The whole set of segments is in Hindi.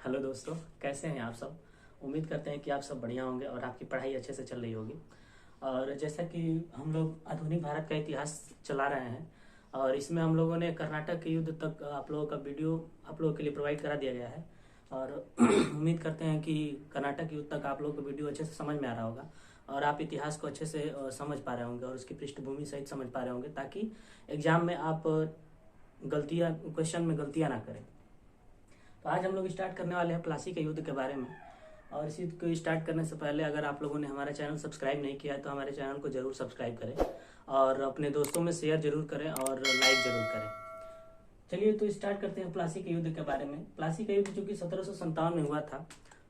हेलो दोस्तों, कैसे हैं आप सब। उम्मीद करते हैं कि आप सब बढ़िया होंगे और आपकी पढ़ाई अच्छे से चल रही होगी। और जैसा कि हम लोग आधुनिक भारत का इतिहास चला रहे हैं और इसमें हम लोगों ने कर्नाटक के युद्ध तक आप लोगों का वीडियो आप लोगों के लिए प्रोवाइड करा दिया गया है। और उम्मीद करते हैं कि कर्नाटक युद्ध तक आप लोगों को वीडियो अच्छे से समझ में आ रहा होगा और आप इतिहास को अच्छे से समझ पा रहे होंगे और उसकी पृष्ठभूमि सहित समझ पा रहे होंगे, ताकि एग्जाम में आप गलतियाँ क्वेश्चन में गलतियाँ ना करें। तो आज हम लोग स्टार्ट करने वाले हैं प्लासी के युद्ध के बारे में। और इसी को स्टार्ट करने से पहले अगर आप लोगों ने हमारा चैनल सब्सक्राइब नहीं किया है तो हमारे चैनल को जरूर सब्सक्राइब करें और अपने दोस्तों में शेयर जरूर करें और लाइक जरूर करें। चलिए तो स्टार्ट करते हैं प्लासी के युद्ध के बारे में। प्लासी का युद्ध जो कि 1757 में हुआ था,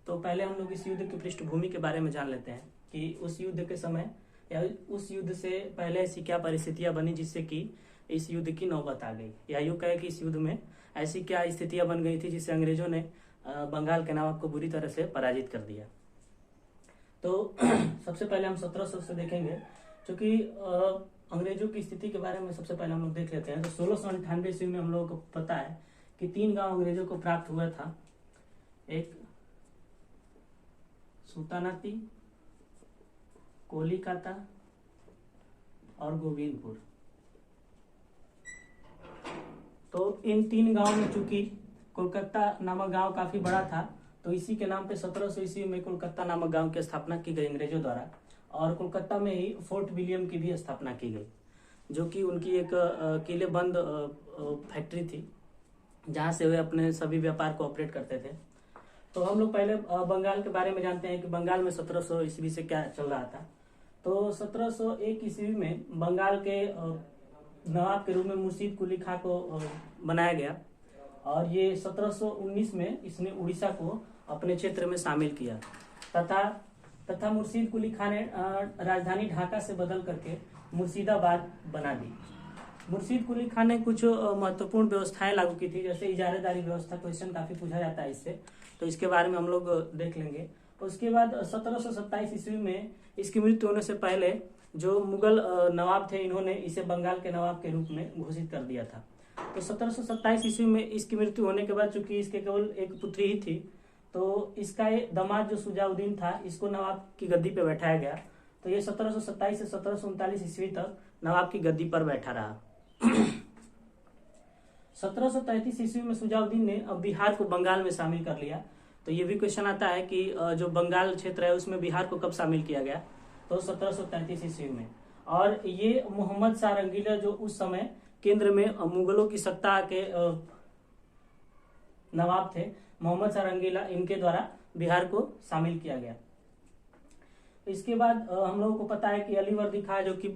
तो पहले हम लोग इस युद्ध की पृष्ठभूमि के बारे में जान लेते हैं कि उस युद्ध के समय या उस युद्ध से पहले ऐसी क्या परिस्थितियां बनी जिससे कि इस युद्ध की नौबत आ गई, या यूं कहे कि इस युद्ध में ऐसी क्या स्थितियां बन गई थी जिससे अंग्रेजों ने बंगाल के नवाब को बुरी तरह से पराजित कर दिया। तो सबसे पहले हम 1700 से देखेंगे, क्योंकि अंग्रेजों की स्थिति के बारे में सबसे पहले हम लोग देख लेते हैं। तो 1698 ईस्वी में हम लोगों को पता है कि 3 गांव अंग्रेजों को प्राप्त हुआ था। एक सुल्तानाती, कोलिकाता और गोविंदपुर। तो इन 3 गांव में चूंकि कोलकाता नामक गांव काफी बड़ा था, तो इसी के नाम पे 1700 ईस्वी में कोलकाता नामक गांव की स्थापना की गई अंग्रेजों द्वारा। और कोलकाता में ही फोर्ट विलियम की भी स्थापना की गई, जो कि उनकी एक किले बंद फैक्ट्री थी जहां से वे अपने सभी व्यापार को ऑपरेट करते थे। तो हम लोग पहले बंगाल के बारे में जानते हैं कि बंगाल में 1700 ईस्वी से क्या चल रहा था। तो 1701 ईस्वी में बंगाल के नवाब के रूप में मुर्शीद कुली खां को बनाया गया और ये 1719 में इसने उड़ीसा को अपने क्षेत्र में शामिल किया तथा मुर्शीद कुली खां ने राजधानी ढाका से बदल करके मुर्शिदाबाद बना दी। मुर्शीद कुली खां ने कुछ महत्वपूर्ण व्यवस्थाएं लागू की थी, जैसे इजारेदारी व्यवस्था। क्वेश्चन काफी पूछा जाता है इससे, तो इसके बारे में हम लोग देख लेंगे। उसके बाद 1727 ईस्वी में इसकी मृत्यु होने से पहले जो मुगल नवाब थे, इन्होंने इसे बंगाल के नवाब के रूप में घोषित कर दिया था। तो 1727 ईस्वी में इसकी मृत्यु होने के बाद, चूंकि इसके केवल एक पुत्री ही थी, तो इसका दामाद जो शुजाउद्दीन था, इसको नवाब की गद्दी पे बैठाया गया। तो ये 1727 से 1739 ईस्वी तक नवाब की गद्दी पर बैठा रहा। 1733 ईस्वी में शुजाउद्दीन ने अब बिहार को बंगाल में शामिल कर लिया। तो ये भी क्वेश्चन आता है कि जो बंगाल क्षेत्र है उसमें बिहार को कब शामिल किया गया, तो 1733 ईस्वी में। और ये मोहम्मद शाह रंगीला जो उस समय केंद्र में मुगलों की सत्ता के नवाब थे, मोहम्मद शाह रंगीला, इनके द्वारा बिहार को शामिल किया गया। इसके बाद हम लोगों को पता है कि अलीवर्दी खां जो कि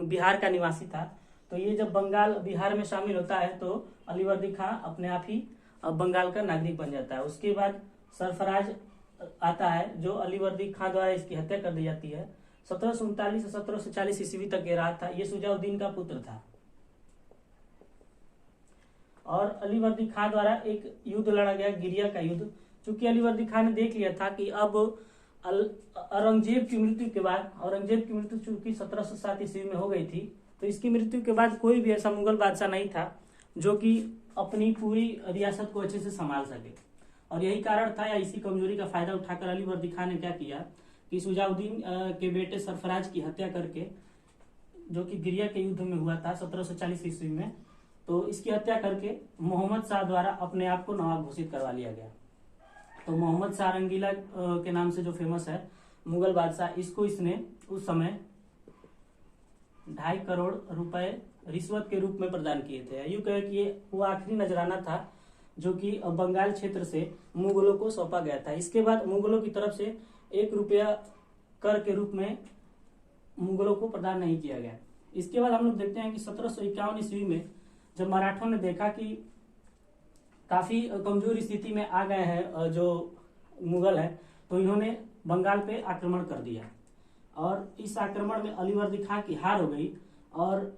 बिहार का निवासी था, तो ये जब बंगाल बिहार में शामिल होता है तो अलीवर्दी खां अपने आप ही बंगाल का नागरिक बन जाता है। उसके बाद सरफराज आता है, जो अलीवर्दी खां द्वारा इसकी हत्या कर दी जाती है। 1739 से 1740 ईस्वी तक ये राज था। ये शुजाउद्दीन का पुत्र था। और अलीवर्दी खां द्वारा एक युद्ध लड़ा गया, गिरिया का युद्ध। चूंकि अलीवर्दी खां ने देख लिया था कि अब औरंगजेब की मृत्यु के बाद, औरंगजेब की मृत्यु चूंकि 1707 ईस्वी में हो गई थी, तो इसकी मृत्यु के बाद कोई भी ऐसा मुगल बादशाह नहीं था जो कि अपनी पूरी रियासत को अच्छे से संभाल सके। और यही कारण था, या इसी कमजोरी का फायदा उठाकर अलीवर्दी खां ने क्या किया कि शुजाउद्दीन के बेटे सरफराज की हत्या करके, जो कि गिरिया के युद्ध में हुआ था 1740 ईस्वी में, तो इसकी हत्या करके मोहम्मद शाह द्वारा अपने आप को नवाब घोषित करवा लिया गया। तो मोहम्मद शाह रंगीला के नाम से जो फेमस है मुगल बादशाह, इसको इसने उस समय 2.5 करोड़ रुपए रिश्वत के रूप में प्रदान किए थे। यूं कहे कि ये वो आखिरी नजराना था जो कि बंगाल क्षेत्र से मुगलों को सौंपा गया था। इसके बाद मुगलों की तरफ से 1 रुपया कर के रूप में मुगलों को प्रदान नहीं किया गया। इसके बाद हम लोग देखते हैं कि 1751 ईस्वी में जब मराठों ने देखा कि काफी कमजोर स्थिति में आ गए हैं जो मुगल है, तो इन्होंने बंगाल पे आक्रमण कर दिया। और इस आक्रमण में अलीवर्दी खां की हार हो गई और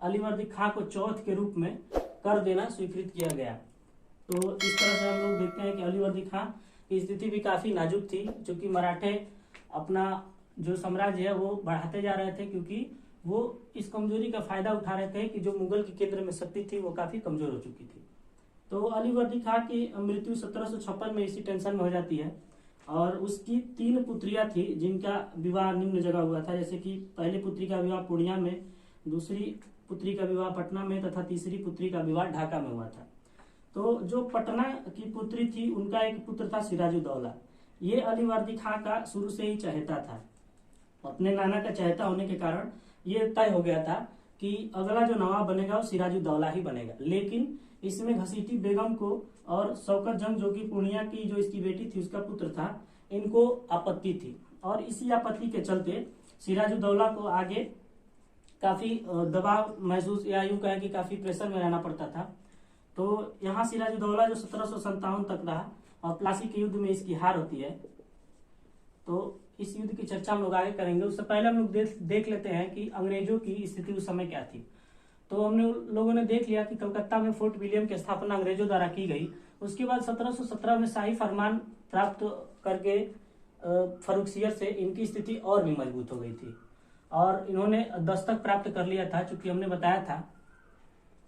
अलीवर्दी खां को चौथ के रूप में कर देना स्वीकृत किया गया। तो इस तरह से हम लोग देखते हैं कि अलीवर्दी खां की स्थिति भी काफी नाजुक थी, क्योंकि मराठे अपना जो साम्राज्य है वो बढ़ाते जा रहे थे, क्योंकि वो इस कमजोरी का फायदा उठा रहे थे कि जो मुगल के केंद्र में शक्ति थी वो काफी कमजोर हो चुकी थी। तो अलीवर्दी खां की मृत्यु 1756 में इसी टेंशन में हो जाती है। और उसकी 3 पुत्रियां थी जिनका विवाह निम्न जगह हुआ था, जैसे कि पहली पुत्री का विवाह पूर्णिया में, दूसरी पुत्री का विवाह पटना में तथा तीसरी पुत्री का विवाह ढाका में हुआ था। तो जो पटना की पुत्री थी उनका एक पुत्र था सिराजुद्दौला। ये अलीवर्दी खां का शुरू से ही चहेता था। अपने नाना का चहेता होने के कारण ये तय हो गया था कि अगला जो नवाब बनेगा वो सिराजुद्दौला ही बनेगा। लेकिन इसमें घसीटी बेगम को और शौकत जंग जो कि पूर्णिया की जो इसकी बेटी थी उसका पुत्र था, इनको आपत्ति थी। और इसी आपत्ति के चलते सिराजुद्दौला को आगे काफी दबाव महसूस, या यूं कहें कि काफी प्रेशर में रहना पड़ता था। तो यहाँ सिराजुद्दौला जो 1757 तक रहा और प्लासी के युद्ध में इसकी हार होती है। तो इस युद्ध की चर्चा हम लोग आगे करेंगे। उससे पहले हम लोग देख लेते हैं कि अंग्रेजों की स्थिति उस समय क्या थी। तो हमने लोगों ने देख लिया कि कलकत्ता में फोर्ट विलियम की स्थापना अंग्रेजों द्वारा की गई। उसके बाद 1717 में शाही फरमान प्राप्त करके फर्रुखसियर से इनकी स्थिति और भी मजबूत हो गई थी और इन्होंने दस्तक प्राप्त कर लिया था। चूंकि हमने बताया था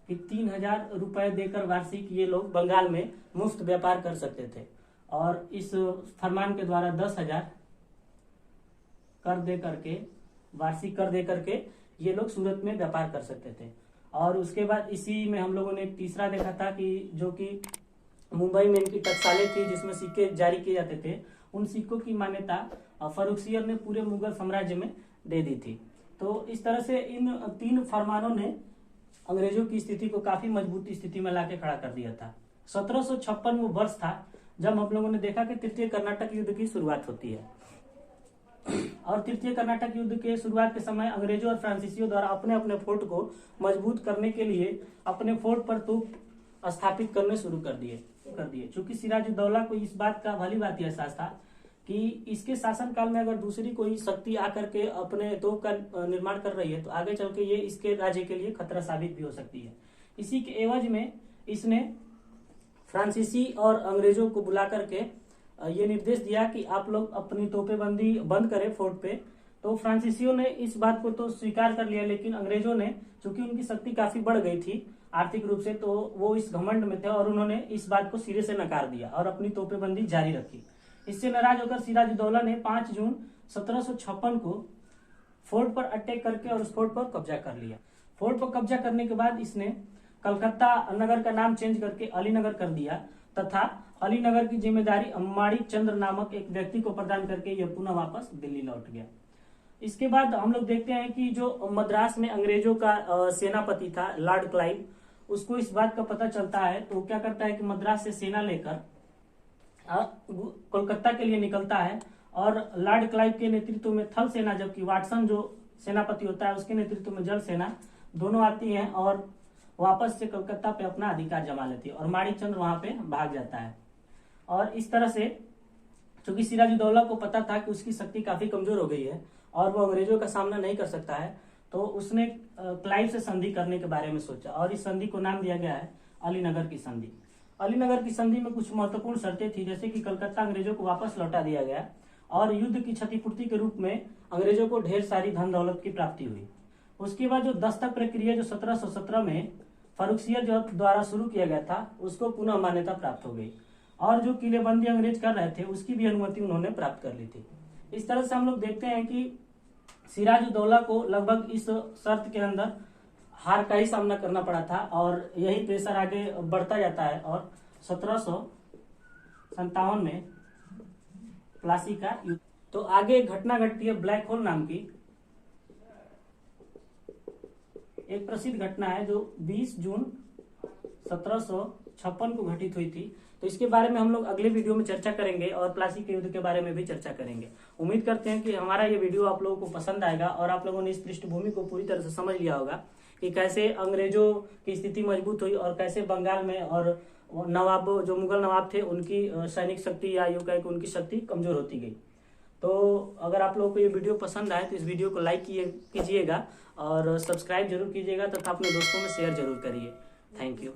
कि 3000 रुपए देकर वार्षिक ये लोग बंगाल में मुफ्त व्यापार कर सकते थे और इस फरमान के द्वारा 10,000 कर दे करके, वार्षिक कर दे करके ये लोग सूरत में व्यापार कर सकते थे। और उसके बाद इसी में हम लोगों ने एक तीसरा देखा था कि जो कि मुंबई में इनकी टकसालें थी जिसमें सिक्के जारी किए जाते थे, उन सिक्कों की मान्यता फर्रुखसियर ने पूरे मुगल साम्राज्य में दे दी थी। तो इस तरह से इन 3 फरमानों ने अंग्रेजों की स्थिति को काफी मजबूती स्थिति में लाके खड़ा कर दिया था। 1756 वो वर्ष था जब हम लोगों ने देखा कि तृतीय कर्नाटक युद्ध की शुरुआत होती है। और तृतीय कर्नाटक युद्ध के शुरुआत के समय अंग्रेजों और फ्रांसीसियों द्वारा अपने अपने फोर्ट को मजबूत करने के लिए अपने फोर्ट पर तोप स्थापित करने शुरू कर दिए। चूंकि सिराजुद्दौला को इस बात का भली बात एहसास था कि इसके शासनकाल में अगर दूसरी कोई शक्ति आकर के अपने तोप का निर्माण कर रही है तो आगे चल के ये इसके राज्य के लिए खतरा साबित भी हो सकती है। इसी के एवज में इसने फ्रांसीसी और अंग्रेजों को बुला करके ये निर्देश दिया कि आप लोग अपनी तोपेबंदी बंद करें फोर्ट पे। तो फ्रांसीसियों ने इस बात को तो स्वीकार कर लिया, लेकिन अंग्रेजों ने, चूंकि उनकी शक्ति काफी बढ़ गई थी आर्थिक रूप से, तो वो इस घमंड में थे और उन्होंने इस बात को सिरे से नकार दिया और अपनी तोपेबंदी जारी रखी। इससे नाराज होकर सिराजुद्दौला ने 5 जून 1756 को फोर्ट पर अटैक करके और उस फोर्ट पर कब्जा कर लिया। फोर्ट पर कब्जा करने के बाद इसने कलकत्ता नगर का नाम चेंज करके अलीनगर कर दिया तथा अलीनगर की जिम्मेदारी माणिक चंद्र नामक एक व्यक्ति को प्रदान करके यह पुनः वापस दिल्ली लौट गया। इसके बाद हम लोग देखते हैं कि जो मद्रास में अंग्रेजों का सेनापति था लॉर्ड क्लाइव, उसको इस बात का पता चलता है तो क्या करता है कि मद्रास से सेना लेकर कोलकाता के लिए निकलता है और लॉर्ड क्लाइव के नेतृत्व में थल सेना, जबकि वाटसन जो सेनापति होता है उसके नेतृत्व में जल सेना, दोनों आती हैं और वापस से कलकत्ता पे अपना अधिकार जमा लेती है और माणिक चंद्र वहां पे भाग जाता है। और इस तरह से चूंकि सिराजुद्दौला को पता था कि उसकी शक्ति काफी कमजोर हो गई है और वो अंग्रेजों का सामना नहीं कर सकता है, तो उसने क्लाइव से संधि करने के बारे में सोचा और इस संधि को नाम दिया गया है अलीनगर की संधि। अलीनगर की संधि में कुछ महत्वपूर्ण शर्तें थी, जैसे कि कलकत्ता अंग्रेजों को वापस लौटा दिया गया और युद्ध की क्षतिपूर्ति के रूप में अंग्रेजों को ढेर सारी धन दौलत की प्राप्ति हुई। उसके बाद जो दस्तक प्रक्रिया जो 1717 में फर्रुखसियर द्वारा शुरू किया गया था उसको पुनः मान्यता प्राप्त हो गई और जो किलेबंदी अंग्रेज कर रहे थे उसकी भी अनुमति उन्होंने प्राप्त कर ली थी। इस तरह से हम लोग देखते हैं कि सिराजुद्दौला को लगभग इस शर्त के अंदर हार का ही सामना करना पड़ा था और यही प्रेशर आगे बढ़ता जाता है और 1757 में प्लासी का युद्ध। तो आगे एक घटना घटती है ब्लैक होल नाम की, एक प्रसिद्ध घटना है जो 20 जून 1756 को घटित हुई थी। तो इसके बारे में हम लोग अगले वीडियो में चर्चा करेंगे और प्लासी के युद्ध के बारे में भी चर्चा करेंगे। उम्मीद करते हैं कि हमारा ये वीडियो आप लोगों को पसंद आएगा और आप लोगों ने इस पृष्ठभूमि को पूरी तरह से समझ लिया होगा कि कैसे अंग्रेजों की स्थिति मजबूत हुई और कैसे बंगाल में और नवाब जो मुगल नवाब थे उनकी सैनिक शक्ति या यूं कहें कि उनकी शक्ति कमजोर होती गई। तो अगर आप लोगों को ये वीडियो पसंद आए तो इस वीडियो को लाइक कीजिएगा और सब्सक्राइब जरूर कीजिएगा तथा अपने दोस्तों में शेयर जरूर करिए। Thank you.